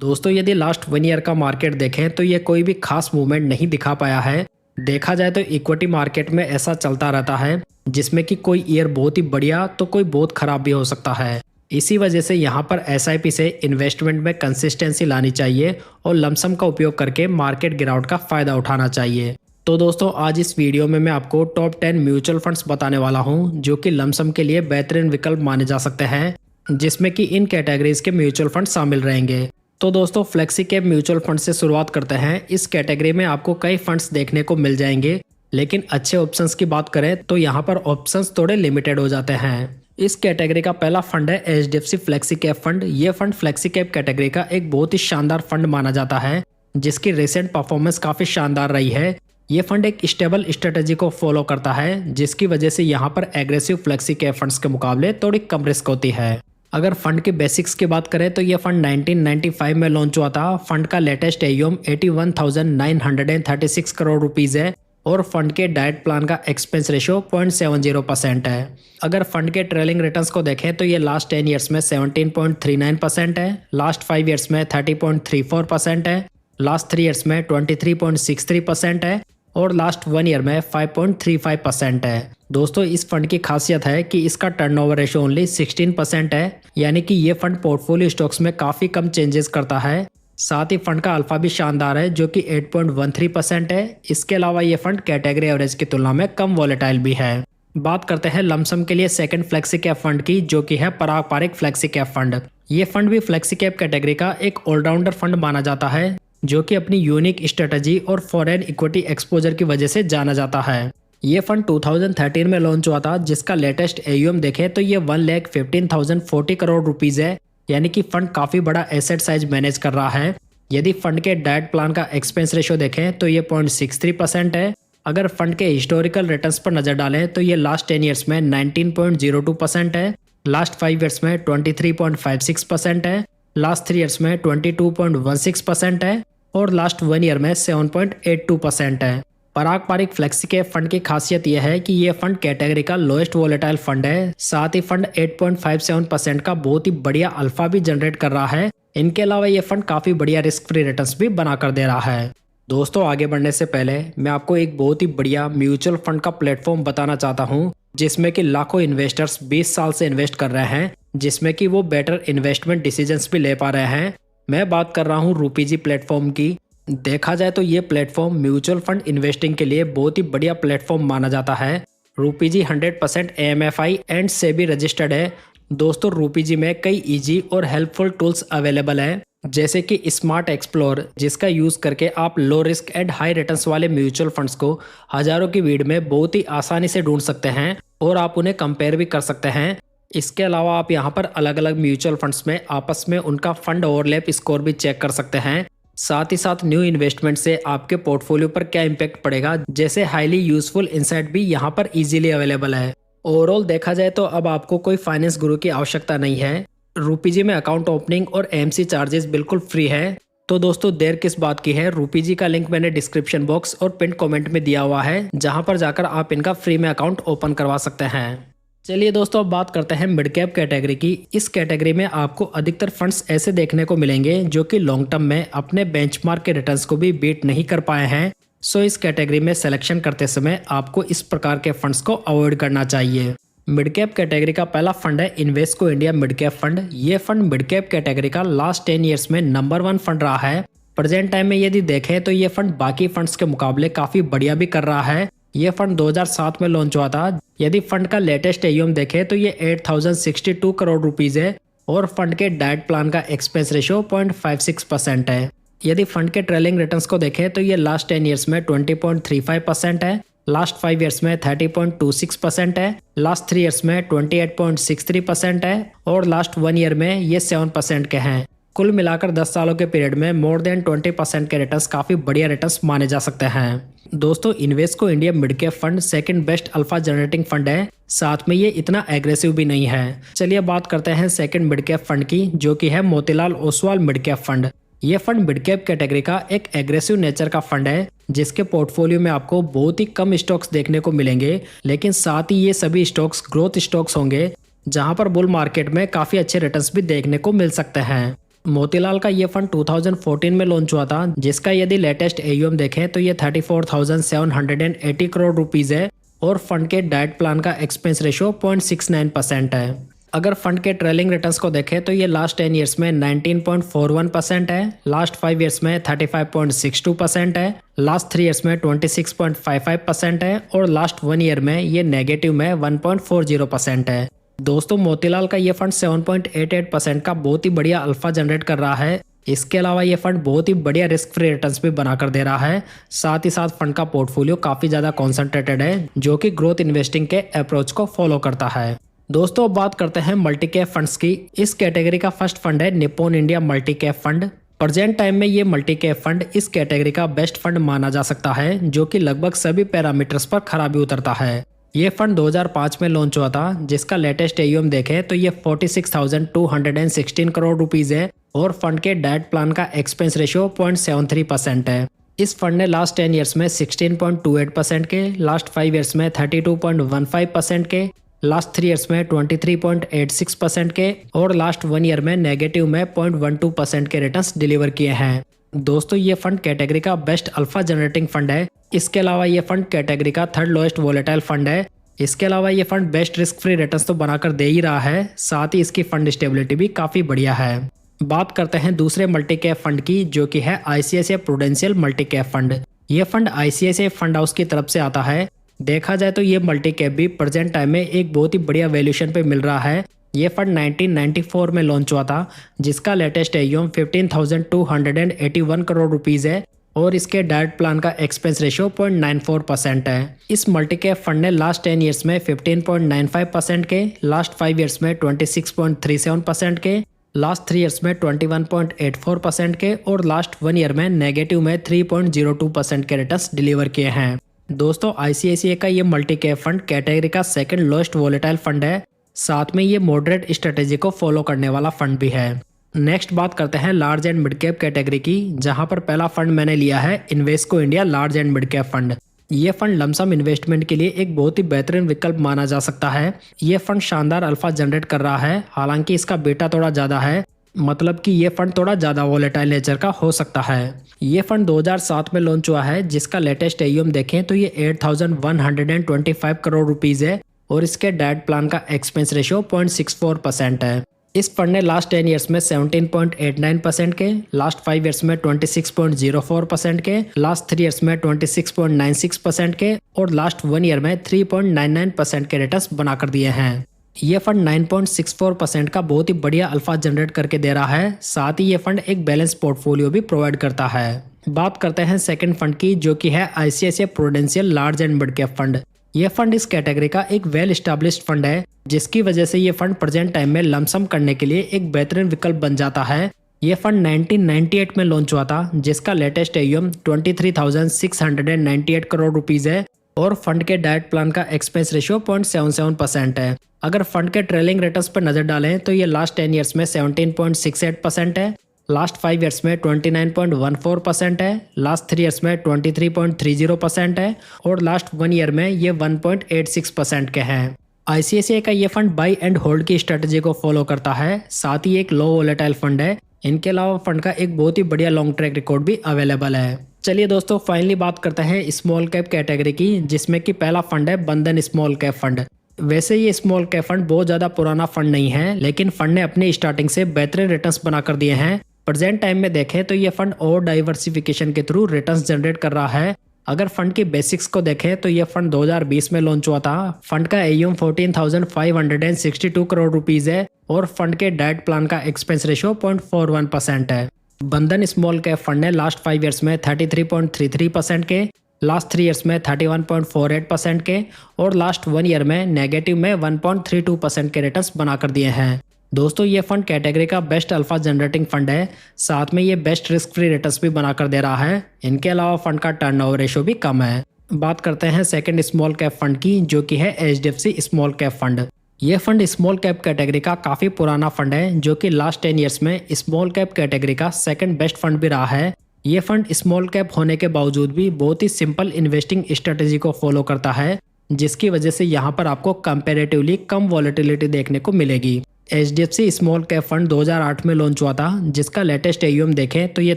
दोस्तों यदि last 1 year का मार्केट देखें तो ये कोई भी खास मूवमेंट नहीं दिखा पाया है। देखा जाए तो इक्विटी मार्केट में ऐसा चलता रहता है जिसमें कि कोई ईयर बहुत ही बढ़िया तो कोई बहुत खराब भी हो सकता है। इसी वजह से यहाँ पर एसआईपी से इन्वेस्टमेंट में कंसिस्टेंसी लानी चाहिए और लमसम का उपयोग करके मार्केट गिरावट का फायदा उठाना चाहिए। तो दोस्तों आज इस वीडियो में मैं आपको टॉप 10 म्यूचुअल फंड्स बताने वाला हूँ जो कि लमसम के लिए बेहतरीन विकल्प माने जा सकते हैं, जिसमें कि इन कैटेगरीज के म्यूचुअल फंड शामिल रहेंगे। तो दोस्तों फ्लेक्सी कैप म्यूचुअल फंड से शुरुआत करते हैं। इस कैटेगरी में आपको कई फंड्स देखने को मिल जाएंगे, लेकिन अच्छे ऑप्शंस की बात करें तो यहाँ पर ऑप्शंस थोड़े लिमिटेड हो जाते हैं। इस कैटेगरी का पहला फंड है एचडीएफसी फ्लेक्सी कैप फंड। ये फंड फ्लेक्सी कैप कैटेगरी का एक बहुत ही शानदार फंड माना जाता है, जिसकी रिसेंट परफॉर्मेंस काफी शानदार रही है। ये फंड एक स्टेबल स्ट्रेटेजी को फॉलो करता है, जिसकी वजह से यहाँ पर एग्रेसिव फ्लेक्सी कैप फंड्स के मुकाबले थोड़ी कम रिस्क होती है। अगर फंड के बेसिक्स की बात करें तो ये फंड 1995 में लॉन्च हुआ था। फंड का लेटेस्ट एयूएम 81,936 करोड़ रुपीज है और फंड के डाइट प्लान का एक्सपेंस रेशियो 0.70% है। अगर फंड के ट्रेलिंग रिटर्न्स को देखें तो ये लास्ट 10 ईयर्स में 17.39% है, लास्ट 5 ईयर्स में 30.34% है, लास्ट 3 ईयर्स में 23.63% है और लास्ट 1 ईयर में 5.35% है। दोस्तों इस फंड की खासियत है कि इसका टर्नओवर रेशियो ओनली 16% है, यानी कि ये फंड पोर्टफोलियो स्टॉक्स में काफ़ी कम चेंजेस करता है। साथ ही फंड का अल्फा भी शानदार है जो कि 8.13% है। इसके अलावा ये फंड कैटेगरी एवरेज की तुलना में कम वॉलेटाइल भी है। बात करते हैं लमसम के लिए सेकंड फ्लेक्सी कैप फंड की, जो कि है पराग पारिक फ्लेक्सी कैप फंड। ये फंड भी फ्लेक्सी कैप कैटेगरी का एक ऑलराउंडर फंड माना जाता है, जो कि अपनी यूनिक स्ट्रेटजी और फॉरेन इक्विटी एक्सपोजर की वजह से जाना जाता है। ये फंड 2013 में लॉन्च हुआ था, जिसका लेटेस्ट एयूएम देखें तो ये 1,15,040 करोड़ रुपीज है, यानी कि फंड काफी बड़ा एसेट साइज मैनेज कर रहा है। यदि फंड के डाइट प्लान का एक्सपेंस रेशियो देखें तो ये 0.63% है। अगर फंड के हिस्टोरिकल रिटर्न्स पर नजर डालें तो ये लास्ट 10 ईयर्स में 19.02% है, लास्ट 5 ईयर्स में 23.56% है, लास्ट 3 ईयर्स में 22.16% है और लास्ट 1 ईयर में 7.82% है। पराग पारिक फ्लेक्सी कैप फंड की खासियत यह है कि यह फंड कैटेगरी का लोएस्ट वोलेटाइल फंड है। साथ ही फंड 8.57% का बहुत ही बढ़िया अल्फा भी जनरेट कर रहा है। इनके अलावा यह फंड काफी बढ़िया रिस्क फ्री रिटर्न्स भी बना कर दे रहा है। दोस्तों आगे बढ़ने से पहले मैं आपको एक बहुत ही बढ़िया म्यूचुअल फंड का प्लेटफॉर्म बताना चाहता हूँ, जिसमें कि लाखों इन्वेस्टर्स 20 साल से इन्वेस्ट कर रहे हैं, जिसमें कि वो बेटर इन्वेस्टमेंट डिसीजंस भी ले पा रहे हैं। मैं बात कर रहा हूँ रूपीजी प्लेटफॉर्म की। देखा जाए तो ये प्लेटफॉर्म म्यूचुअल फंड इन्वेस्टिंग के लिए बहुत ही बढ़िया प्लेटफॉर्म माना जाता है। रूपीजी 100% AMFI एंड सेबी रजिस्टर्ड है। दोस्तों रूपीजी में कई इजी और हेल्पफुल टूल्स अवेलेबल हैं, जैसे कि स्मार्ट एक्सप्लोर, जिसका यूज करके आप low risk and high returns वाले म्यूचुअल फंड्स को हजारों की भीड़ में बहुत ही आसानी से ढूंढ सकते हैं और आप उन्हें कंपेयर भी कर सकते हैं। इसके अलावा आप यहाँ पर अलग अलग म्यूचुअल फंड्स में आपस में उनका फंड ओवरलैप स्कोर भी चेक कर सकते हैं। साथ ही साथ न्यू इन्वेस्टमेंट से आपके पोर्टफोलियो पर क्या इम्पैक्ट पड़ेगा, जैसे हाईली यूजफुल इंसाइट भी यहाँ पर इजीली अवेलेबल है। ओवरऑल देखा जाए तो अब आपको कोई फाइनेंस गुरु की आवश्यकता नहीं है। रूपीजी में अकाउंट ओपनिंग और एमसी चार्जेस बिल्कुल फ्री है। तो दोस्तों देर किस बात की है, रूपीजी का लिंक मैंने डिस्क्रिप्शन बॉक्स और पिन कमेंट में दिया हुआ है, जहां पर जाकर आप इनका फ्री में अकाउंट ओपन करवा सकते हैं। चलिए दोस्तों अब बात करते हैं मिड कैप कैटेगरी की। इस कैटेगरी में आपको अधिकतर फंड्स ऐसे देखने को मिलेंगे जो कि लॉन्ग टर्म में अपने बेंचमार्क के रिटर्न्स को भी बीट नहीं कर पाए हैं। सो इस कैटेगरी में सिलेक्शन करते समय आपको इस प्रकार के फंड्स को अवॉइड करना चाहिए। मिड कैप कैटेगरी का पहला फंड है Invesco India mid cap fund. ये फंड मिड कैप कैटेगरी का लास्ट 10 ईयर्स में नंबर 1 फंड रहा है। प्रेजेंट टाइम में यदि देखें तो ये फंड बाकी फंड्स के मुकाबले काफी बढ़िया भी कर रहा है। ये फंड 2007 में लॉन्च हुआ था। यदि फंड का लेटेस्ट एयूएम देखें तो ये 8,062 करोड़ रुपीज है और फंड के डाइट प्लान का एक्सपेंस रेशियो 0.56% है। यदि फंड के ट्रेलिंग रिटर्न्स को देखें तो ये लास्ट 10 ईयर्स में 20.35% है, लास्ट 5 ईयर्स में 30.26% है, लास्ट 3 ईयर्स में 28.63% है और लास्ट 1 ईयर में ये 7% के हैं। कुल मिलाकर 10 सालों के पीरियड में मोर देन 20% के रिटर्न्स काफी बढ़िया रिटर्न्स माने जा सकते हैं। दोस्तों Invesco India mid cap fund second best alpha generating fund है, साथ में ये इतना एग्रेसिव भी नहीं है। चलिए बात करते हैं सेकंड मिड कैप फंड की, जो कि है Motilal Oswal mid cap fund. ये फंड मिड कैप कैटेगरी का एक एग्रेसिव नेचर का फंड है, जिसके पोर्टफोलियो में आपको बहुत ही कम स्टॉक्स देखने को मिलेंगे, लेकिन साथ ही ये सभी स्टॉक्स ग्रोथ स्टॉक्स होंगे, जहां पर बुल मार्केट में काफी अच्छे रिटर्न्स भी देखने को मिल सकते हैं। मोतीलाल का ये फंड 2014 में लॉन्च हुआ था, जिसका यदि लेटेस्ट एयूएम देखें तो ये 34,780 करोड़ रुपीज है और फंड के डाइट प्लान का एक्सपेंस रेशियो 0.69% है। अगर फंड के ट्रेलिंग रिटर्न्स को देखें तो ये लास्ट 10 ईयर्स में 19.41% है, लास्ट 5 ईयर्स में 35.62% है, लास्ट 3 ईयर्स में 26.55% है और लास्ट 1 ईयर में ये नेगेटिव में 1.40% है। दोस्तों, मोतीलाल का ये फंड 7.88% का बहुत ही बढ़िया अल्फा जनरेट कर रहा है। इसके अलावा ये फंड बहुत ही बढ़िया रिस्क फ्री रिटर्न्स भी बनाकर दे रहा है। साथ ही साथ फंड का पोर्टफोलियो काफी ज्यादा कॉन्सेंट्रेटेड है, जो कि ग्रोथ इन्वेस्टिंग के अप्रोच को फॉलो करता है। दोस्तों, बात करते हैं मल्टी कैप फंड्स की। इस कैटेगरी का फर्स्ट फंड है Nippon India multi cap fund. Present time में ये मल्टी कैप फंड इस कैटेगरी का बेस्ट फंड माना जा सकता है, जो कि लगभग सभी पैरामीटर्स पर खराबी उतरता है। ये फंड 2005 में लॉन्च हुआ था, जिसका लेटेस्ट एयूएम देखें तो ये 46,216 करोड़ रुपीज है और फंड के डाइट प्लान का एक्सपेंस रेशियो 0.73% है। इस फंड ने लास्ट 10 ईयर्स में 16.28% के, लास्ट 5 ईयर्स में 32.15% के, लास्ट 3 ईयर्स में 23.86% के और लास्ट 1 ईयर में नेगेटिव में 0.12% के रिटर्न्स डिलीवर किए हैं। दोस्तों, ये फंड कैटेगरी का बेस्ट अल्फा जनरेटिंग फंड है। इसके अलावा ये फंड कैटेगरी का थर्ड लोएस्ट वोलेटाइल फंड है। इसके अलावा ये fund best risk free returns तो बनाकर दे ही रहा है, साथ ही इसकी फंड स्टेबिलिटी भी काफी बढ़िया है। बात करते हैं दूसरे मल्टी कैप फंड की, जो कि है ICICI prudential multi cap fund. ये फंड आईसीआईसीआई फंड हाउस की तरफ से आता है। देखा जाए तो ये मल्टी कैप भी प्रेजेंट टाइम में एक बहुत ही बढ़िया वैल्यूएशन पे मिल रहा है। ये फंड 1994 में लॉन्च हुआ था, जिसका लेटेस्ट एयूएम 15,281 करोड़ रुपीज है और इसके डाइट प्लान का एक्सपेंस रेशियो 0.94% है। इस मल्टी कैप फंड ने लास्ट 10 ईयर्स में 15.95% के, लास्ट 5 ईयर्स में 26.37% के, लास्ट 3 ईयर्स में 21.84% के और लास्ट 1 ईयर में नेगेटिव में 3.02% के रिटर्न्स डिलीवर किए हैं। दोस्तों, आईसीआईसीआई का ये मल्टी कैप फंड कैटेगरी का सेकंड लोएस्ट वोलेटाइल फंड है। साथ में ये मॉडरेट स्ट्रेटेजी को फॉलो करने वाला फंड भी है। नेक्स्ट बात करते हैं large and mid cap category की, जहां पर पहला फंड मैंने लिया है Invesco India large and mid cap fund. ये फंड लमसम इन्वेस्टमेंट के लिए एक बहुत ही बेहतरीन विकल्प माना जा सकता है। ये फंड शानदार अल्फा जनरेट कर रहा है, हालांकि इसका बीटा थोड़ा ज्यादा है, मतलब कि ये फंड थोड़ा ज्यादा वोलेटाइल नेचर का हो सकता है। ये फंड 2007 में लॉन्च हुआ है, जिसका लेटेस्ट एयूएम देखें तो ये 8,125 करोड़ रुपीज है और इसके डाइट प्लान का एक्सपेंस रेशियो 0.64% है। इस फंड ने लास्ट 10 ईयर्स में 17.89% के, लास्ट 5 ईयर्स में 26.04% के, लास्ट 3 ईयर्स में 26.96% के और लास्ट 1 ईयर में 3.99% के रिटर्न्स बनाकर दिए हैं। ये फंड 9.64% का बहुत ही बढ़िया अल्फा जनरेट करके दे रहा है। साथ ही ये फंड एक बैलेंस पोर्टफोलियो भी प्रोवाइड करता है। बात करते हैं सेकंड फंड की, जो कि है ICICI prudential large and mid cap fund. ये फंड इस कैटेगरी का एक वेल एस्टैब्लिश्ड फंड है, जिसकी वजह से ये फंड प्रेजेंट टाइम में लमसम करने के लिए एक बेहतरीन विकल्प बन जाता है। ये फंड 1998 में लॉन्च हुआ था, जिसका लेटेस्ट एयूएम 23,698 करोड़ रुपीज है और फंड के डाइट प्लान का एक्सपेंस रेशियो 0.77% है। अगर फंड के ट्रेलिंग रिटर्न्स पर नजर डालें तो ये लास्ट 10 ईयर्स में 17.68% है, लास्ट 5 ईयर्स में 29.14% है, लास्ट 3 ईयर्स में 23.30% है और लास्ट 1 ईयर में ये 1.86% के हैं। आईसीआईसीआई का ये फंड बाई एंड होल्ड की स्ट्रेटजी को फॉलो करता है, साथ ही एक लो वोलेटाइल फंड है। इनके अलावा फंड का एक बहुत ही बढ़िया लॉन्ग ट्रैक रिकॉर्ड भी अवेलेबल है। चलिए दोस्तों, फाइनली बात करते हैं स्मॉल कैप कैटेगरी की, जिसमें कि पहला फंड है बंधन स्मॉल कैप फंड। वैसे ये स्मॉल कैप फंड बहुत ज्यादा पुराना फंड नहीं है, लेकिन फंड ने अपनी स्टार्टिंग से बेहतरीन रिटर्न्स बनाकर दिए हैं। प्रेजेंट टाइम में देखें तो ये फंड और डाइवर्सिफिकेशन के थ्रू रिटर्न्स जनरेट कर रहा है। अगर फंड की बेसिक्स को देखें तो ये फंड 2020 में लॉन्च हुआ था। फंड का एयूएम 14,562 करोड़ रुपीज है और फंड के डाइट प्लान का एक्सपेंस रेशियो 0.41% है। बंधन स्मॉल कैप फंड ने लास्ट 5 ईयर्स में 33.33% के, लास्ट 3 ईयर्स में 31.48% के और लास्ट 1 ईयर में नेगेटिव में 1.32% के रिटर्न्स बनाकर दिए हैं। दोस्तों, ये फंड कैटेगरी का बेस्ट अल्फा जनरेटिंग फंड है, साथ में ये बेस्ट रिस्क फ्री रिटर्न्स भी बनाकर दे रहा है। इनके अलावा फंड का टर्नओवर रेशियो भी कम है। बात करते हैं सेकंड स्मॉल कैप फंड की, जो कि है एचडीएफसी स्मॉल कैप फंड। ये फंड स्मॉल कैप कैटेगरी का काफी पुराना फंड है, जो कि लास्ट 10 ईयर्स में स्मॉल कैप कैटेगरी का सेकंड बेस्ट फंड भी रहा है। ये फंड स्मॉल कैप होने के बावजूद भी बहुत ही सिंपल इन्वेस्टिंग स्ट्रेटेजी को फॉलो करता है, जिसकी वजह से यहाँ पर आपको कंपैरेटिवली कम वॉलेटिलिटी देखने को मिलेगी। HDFC स्मॉल कैप फंड 2008 में लॉन्च हुआ था, जिसका लेटेस्ट AUM देखें तो ये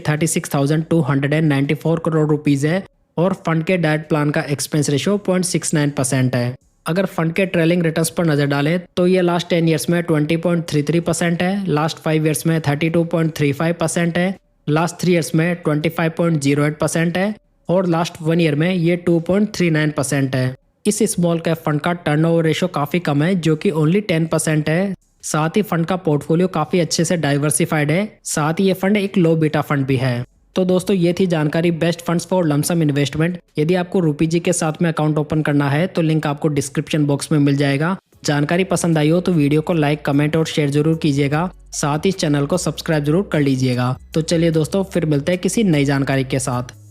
36,294 करोड़ रुपीज़ है और फंड के डायरेक्ट प्लान का एक्सपेंस रेशियो 0.69% है। अगर फंड के ट्रेलिंग रिटर्न्स पर नज़र डालें तो ये लास्ट 10 ईयर्स में 20.33% है, लास्ट 5 ईयर्स में 32.35% है, लास्ट 3 ईयर्स में 25.08% है और लास्ट 1 ईयर में ये 2.39% है। इस स्मॉल कैप फंड का टर्नओवर रेशियो काफ़ी कम है, जो कि ओनली 10% है। साथ ही फंड का पोर्टफोलियो काफ़ी अच्छे से डाइवर्सिफाइड है। साथ ही ये फंड एक लो बीटा फंड भी है। तो दोस्तों ये थी जानकारी best funds for lump sum investment. यदि आपको रूपी जी के साथ में अकाउंट ओपन करना है तो लिंक आपको डिस्क्रिप्शन बॉक्स में मिल जाएगा। जानकारी पसंद आई हो तो वीडियो को लाइक, कमेंट और शेयर जरूर कीजिएगा। साथ ही इस चैनल को सब्सक्राइब जरूर कर लीजिएगा। तो चलिए दोस्तों, फिर मिलते हैं किसी नई जानकारी के साथ।